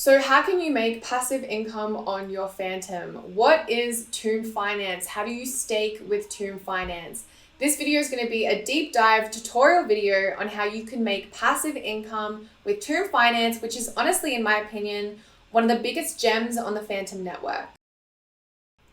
So how can you make passive income on your Fantom? What is Tomb Finance? How do you stake with Tomb Finance? This video is going to be a deep dive tutorial video on how you can make passive income with Tomb Finance, which is honestly, in my opinion, one of the biggest gems on the Fantom network.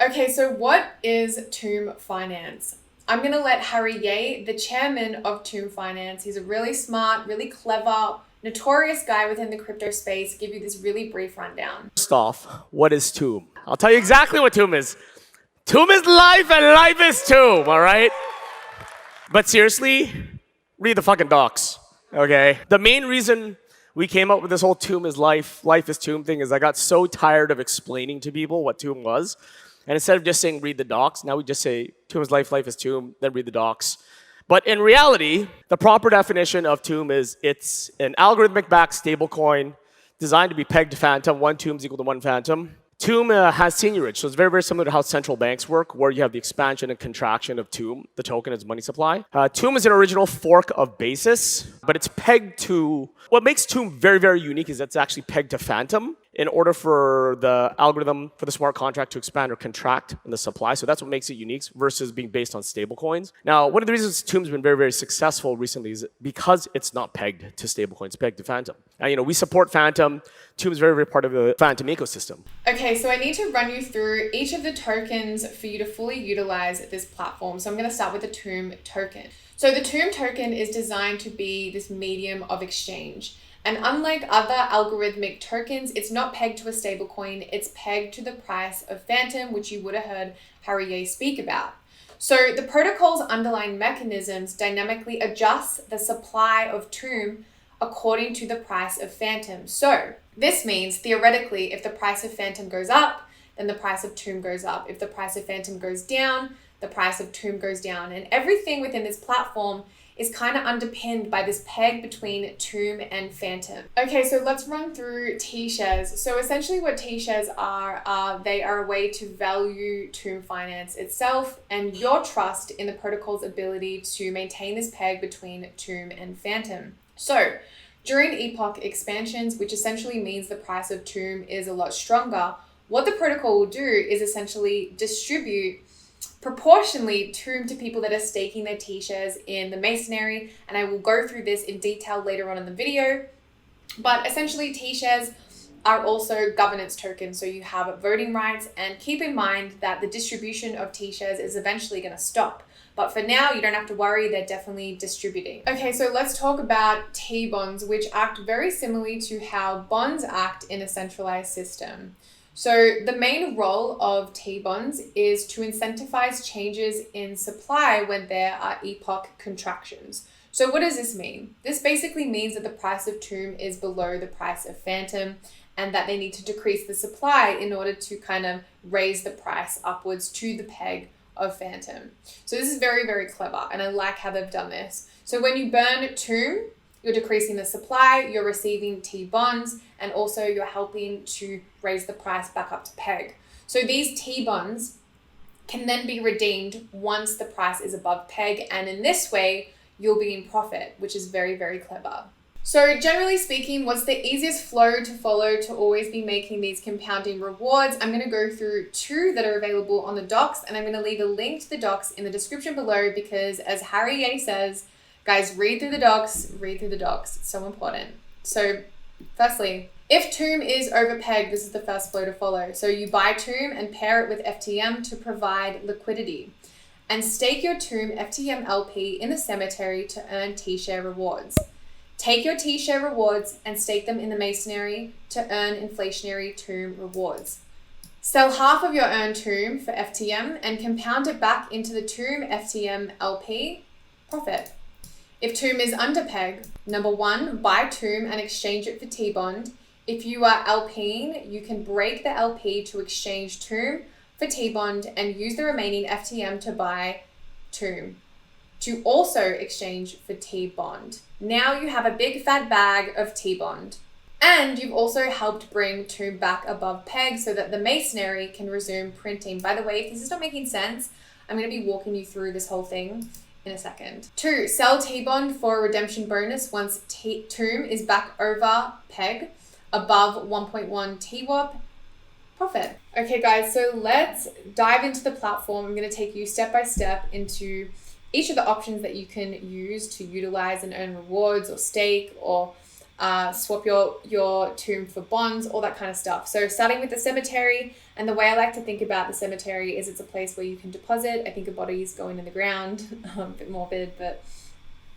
Okay, so what is Tomb Finance? I'm going to let Harry Ye, the chairman of Tomb Finance, he's a really smart, really clever, notorious guy within the crypto space, give you this really brief rundown. First off, what is Tomb? I'll tell you exactly what Tomb is. Tomb is life and life is Tomb, all right? But seriously, read the fucking docs, okay? The main reason we came up with this whole Tomb is life, life is Tomb thing is I got so tired of explaining to people what Tomb was. And instead of just saying read the docs, now we just say Tomb is life, life is Tomb, then read the docs. But in reality, the proper definition of Tomb is it's an algorithmic backed stablecoin designed to be pegged to Fantom. One Tomb is equal to one Fantom. Tomb has seniorage, so it's very, very similar to how central banks work, where you have the expansion and contraction of Tomb, the token as money supply. Tomb is an original fork of Basis, but it's pegged to... What makes Tomb very, very unique is it's actually pegged to Fantom in order for the algorithm, for the smart contract to expand or contract in the supply. So that's what makes it unique versus being based on stablecoins. Now, one of the reasons Tomb's been very, very successful recently is because it's not pegged to stablecoins, it's pegged to Fantom. And we support Fantom. Tomb is very, very part of the Fantom ecosystem. Okay, so I need to run you through each of the tokens for you to fully utilize this platform. So I'm going to start with the Tomb token. So the Tomb token is designed to be this medium of exchange. And unlike other algorithmic tokens, it's not pegged to a stablecoin, it's pegged to the price of Fantom, which you would have heard Harry Ye speak about. So the protocol's underlying mechanisms dynamically adjust the supply of Tomb according to the price of Fantom. So this means, theoretically, if the price of Fantom goes up, then the price of Tomb goes up. If the price of Fantom goes down, the price of Tomb goes down. And everything within this platform is kind of underpinned by this peg between Tomb and Fantom. Okay, so let's run through T-shares. So essentially what T-shares are they are a way to value Tomb Finance itself and your trust in the protocol's ability to maintain this peg between Tomb and Fantom. So during epoch expansions, which essentially means the price of Tomb is a lot stronger, what the protocol will do is essentially distribute proportionally Tomb to people that are staking their T-shares in the Masonry, and I will go through this in detail later on in the video. But essentially T-shares are also governance tokens, so you have voting rights, and keep in mind that the distribution of T-shares is eventually going to stop. But for now, you don't have to worry, they're definitely distributing. Okay, so let's talk about T-bonds, which act very similarly to how bonds act in a centralized system. So the main role of T-bonds is to incentivize changes in supply when there are epoch contractions. So what does this mean? This basically means that the price of Tomb is below the price of Fantom and that they need to decrease the supply in order to kind of raise the price upwards to the peg of Fantom. So this is very, very clever, and I like how they've done this. So when you burn Tomb, you're decreasing the supply, you're receiving T-bonds, and also you're helping to raise the price back up to peg. So these T-bonds can then be redeemed once the price is above peg, and in this way, you'll be in profit, which is very, very clever. So generally speaking, what's the easiest flow to follow to always be making these compounding rewards? I'm going to go through two that are available on the docs, and I'm going to leave a link to the docs in the description below because, as Harry Ye says, guys, read through the docs, read through the docs. It's so important. So firstly, if Tomb is over pegged, this is the first flow to follow. So you buy Tomb and pair it with FTM to provide liquidity. And stake your Tomb FTM LP in the Cemetary to earn T-share rewards. Take your T-share rewards and stake them in the Masonry to earn inflationary Tomb rewards. Sell half of your earned Tomb for FTM and compound it back into the Tomb FTM LP. Profit. If Tomb is under peg, number one, buy Tomb and exchange it for T-bond. If you are LPing, you can break the LP to exchange Tomb for T-bond and use the remaining FTM to buy Tomb to also exchange for T-bond. Now you have a big fat bag of T-bond. And you've also helped bring Tomb back above peg so that the Masonry can resume printing. By the way, if this is not making sense, I'm going to be walking you through this whole thing in a second. 2, sell T-bond for a redemption bonus once Tomb is back over peg. above 1.1 TWAP profit. Okay guys, so let's dive into the platform. I'm going to take you step by step into each of the options that you can use to utilize and earn rewards or stake or swap your tomb for bonds, all that kind of stuff. So starting with the cemetery, and the way I like to think about the cemetery is it's a place where you can deposit. I think a body's going in the ground, a bit morbid, but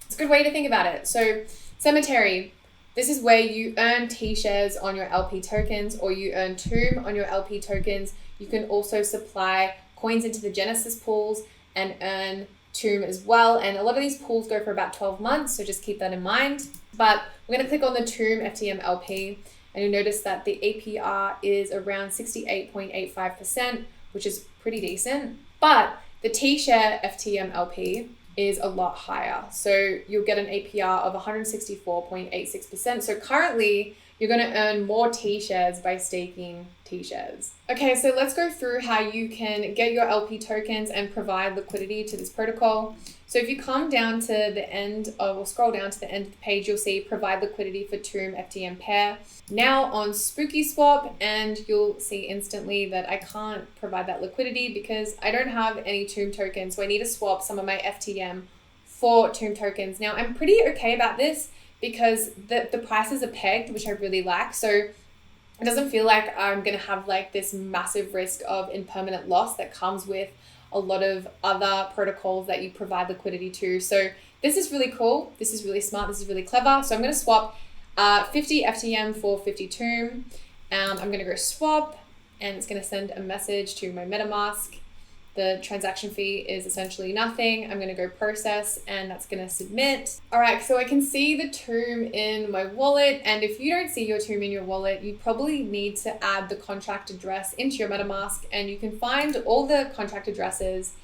it's a good way to think about it. So cemetery, this is where you earn T-shares on your LP tokens, or you earn tomb on your LP tokens. You can also supply coins into the Genesis pools and earn tomb as well. And a lot of these pools go for about 12 months, so just keep that in mind. But we're going to click on the tomb FTM LP, and you'll notice that the APR is around 68.85%, which is pretty decent. But the T-share FTM LP is a lot higher. So you'll get an APR of 164.86%. So currently you're going to earn more T-shares by staking T-shares. Okay, so let's go through how you can get your LP tokens and provide liquidity to this protocol. So if you come down to the end or scroll down to the end of the page, you'll see provide liquidity for Tomb FTM pair. Now on Spooky Swap, and you'll see instantly that I can't provide that liquidity because I don't have any Tomb tokens. So I need to swap some of my FTM for Tomb tokens. Now I'm pretty okay about this because the prices are pegged, which I really like. So it doesn't feel like I'm going to have like this massive risk of impermanent loss that comes with a lot of other protocols that you provide liquidity to. So this is really cool. This is really smart. This is really clever. So I'm going to swap 50 FTM for 50 Tomb. I'm going to go swap, and it's going to send a message to my MetaMask. The transaction fee is essentially nothing. I'm going to go process, and that's going to submit. All right, so I can see the Tomb in my wallet. And if you don't see your Tomb in your wallet, you probably need to add the contract address into your MetaMask. And you can find all the contract addresses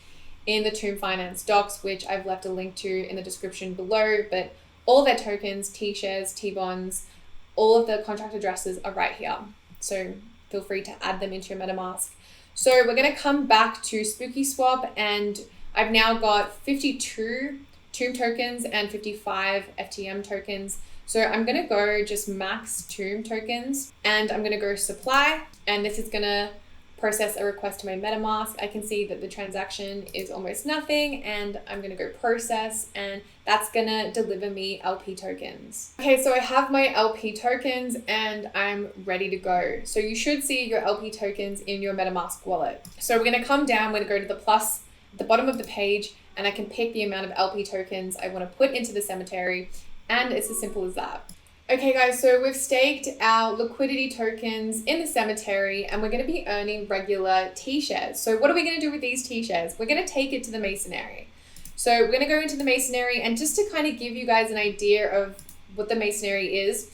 in the Tomb Finance docs, which I've left a link to in the description below. But all their tokens, T-shares, T-bonds, all of the contract addresses are right here. So feel free to add them into your MetaMask. So we're going to come back to Spooky Swap, and I've now got 52 Tomb tokens and 55 FTM tokens. So I'm going to go just max Tomb tokens, and I'm going to go supply, and this is going to process a request to my MetaMask. I can see that the transaction is almost nothing, and I'm going to go process, and that's going to deliver me LP tokens. Okay, so I have my LP tokens and I'm ready to go. So you should see your LP tokens in your MetaMask wallet. So we're going to come down, we're going to go to the plus at the bottom of the page, and I can pick the amount of LP tokens I want to put into the cemetery, and it's as simple as that. Okay guys, so we've staked our liquidity tokens in the cemetery, and we're going to be earning regular T-shares. So what are we going to do with these T-shares? We're going to take it to the Masonry. So we're going to go into the Masonry, and just to kind of give you guys an idea of what the Masonry is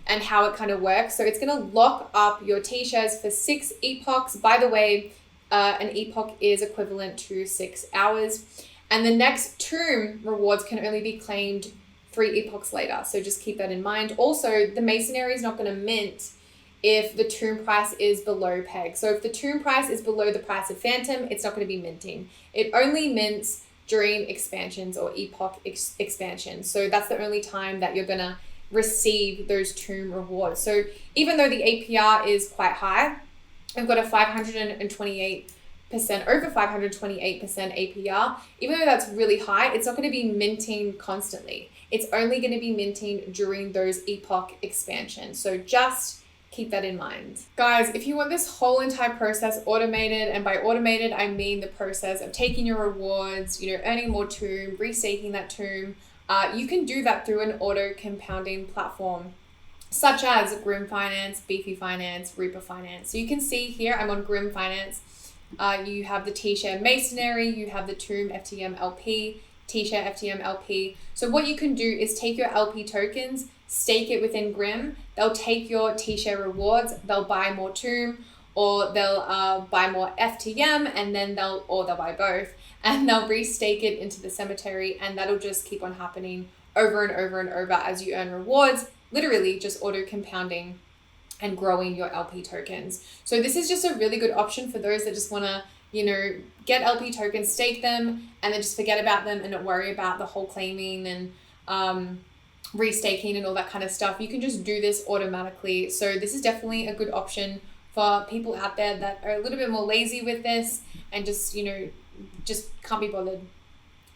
and how it kind of works. So it's going to lock up your T-shares for 6 epochs. By the way, an epoch is equivalent to 6 hours. And the next Tomb rewards can only be claimed 3 epochs later. So just keep that in mind. Also, the Masonry is not going to mint if the Tomb price is below peg. So if the Tomb price is below the price of Fantom, it's not going to be minting. It only mints during expansions or epoch expansions. So that's the only time that you're going to receive those Tomb rewards. So even though the APR is quite high, I've got a 528%, over 528% APR. Even though that's really high, it's not going to be minting constantly. It's only going to be minting during those epoch expansions. So just keep that in mind. Guys, if you want this whole entire process automated, and by automated, I mean the process of taking your rewards, earning more Tomb, restaking that Tomb, you can do that through an auto compounding platform, such as Grim Finance, Beefy Finance, Reaper Finance. So you can see here, I'm on Grim Finance. You have the T-share Masonry, you have the Tomb FTM LP, T-share FTM LP. So what you can do is take your LP tokens, stake it within Grim. They'll take your T-share rewards, they'll buy more Tomb, or they'll buy more FTM, and then they'll buy both, and they'll restake it into the cemetery, and that'll just keep on happening over and over and over as you earn rewards, literally just auto compounding and growing your LP tokens. So this is just a really good option for those that just want to, get LP tokens, stake them, and then just forget about them and not worry about the whole claiming and restaking and all that kind of stuff, you can just do this automatically. So this is definitely a good option for people out there that are a little bit more lazy with this and just, just can't be bothered.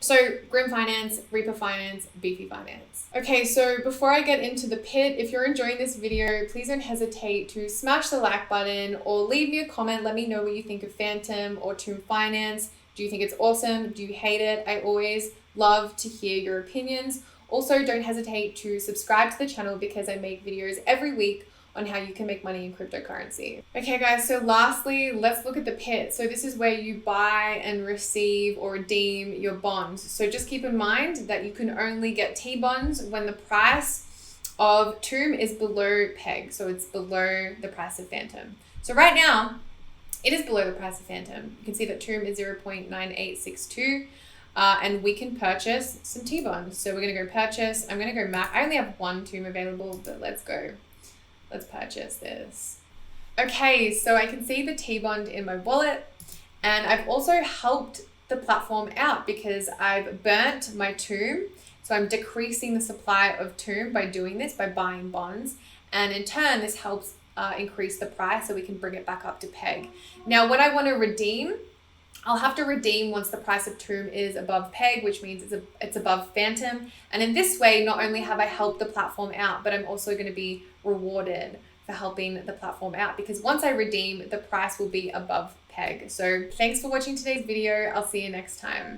So Grim Finance, Reaper Finance, Beefy Finance. Okay, so before I get into the pit, if you're enjoying this video, please don't hesitate to smash the like button or leave me a comment. Let me know what you think of Fantom or Tomb Finance. Do you think it's awesome? Do you hate it? I always love to hear your opinions. Also, don't hesitate to subscribe to the channel because I make videos every week on how you can make money in cryptocurrency. Okay guys, so lastly, let's look at the pit. So this is where you buy and receive or redeem your bonds. So just keep in mind that you can only get T-bonds when the price of Tomb is below peg. So it's below the price of Fantom. So right now, it is below the price of Fantom. You can see that Tomb is 0.9862. And we can purchase some T-bonds. So we're gonna go purchase. I'm gonna go I only have one Tomb available, but let's go. Let's purchase this. Okay, so I can see the T-bond in my wallet, and I've also helped the platform out because I've burnt my Tomb. So I'm decreasing the supply of Tomb by doing this, by buying bonds. And in turn, this helps increase the price so we can bring it back up to peg. Now, when I want to redeem, I'll have to redeem once the price of Tomb is above peg, which means it's above Fantom. And in this way, not only have I helped the platform out, but I'm also going to be rewarded for helping the platform out because once I redeem, the price will be above peg. So thanks for watching today's video. I'll see you next time.